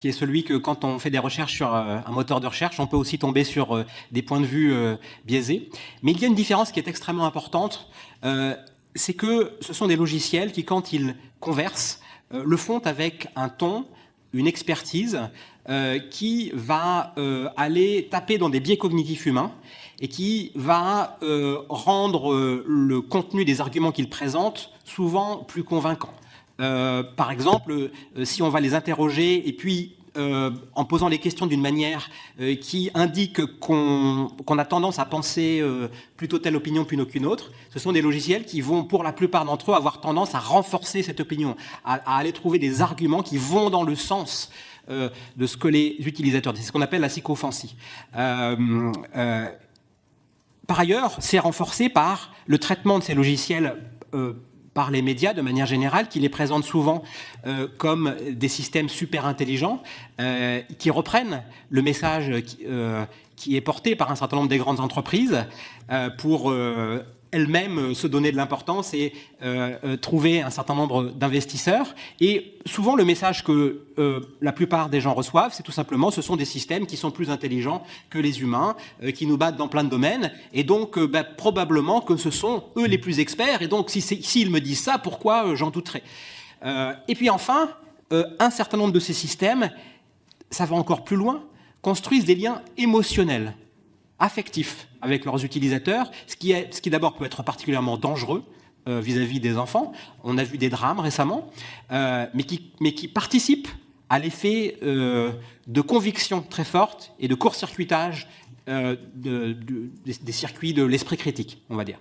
qui est celui que quand on fait des recherches sur un moteur de recherche, on peut aussi tomber sur des points de vue biaisés. Mais il y a une différence qui est extrêmement importante, c'est que ce sont des logiciels qui, quand ils conversent, le font avec un ton, une expertise qui va aller taper dans des biais cognitifs humains et qui va rendre le contenu des arguments qu'ils présentent souvent plus convaincant. Par exemple, si on va les interroger et puis en posant les questions d'une manière qui indique qu'on a tendance à penser plutôt telle opinion plutôt qu'une autre, ce sont des logiciels qui vont, pour la plupart d'entre eux, avoir tendance à renforcer cette opinion, à aller trouver des arguments qui vont dans le sens de ce que les utilisateurs disent. C'est ce qu'on appelle la sycophantie. Par ailleurs, c'est renforcé par le traitement de ces logiciels par les médias de manière générale, qui les présentent souvent comme des systèmes super intelligents, qui reprennent le message qui est porté par un certain nombre des grandes entreprises pour elles-mêmes se donner de l'importance et trouver un certain nombre d'investisseurs. Et souvent, le message que la plupart des gens reçoivent, c'est tout simplement, ce sont des systèmes qui sont plus intelligents que les humains, qui nous battent dans plein de domaines, et donc probablement que ce sont eux les plus experts, et donc s'ils me disent ça, pourquoi j'en douterais. Et puis enfin, un certain nombre de ces systèmes, ça va encore plus loin, construisent des liens émotionnels, affectifs avec leurs utilisateurs, ce qui d'abord peut être particulièrement dangereux vis-à-vis des enfants. On a vu des drames récemment, mais qui participent à l'effet de conviction très forte et de court-circuitage des circuits de l'esprit critique, on va dire.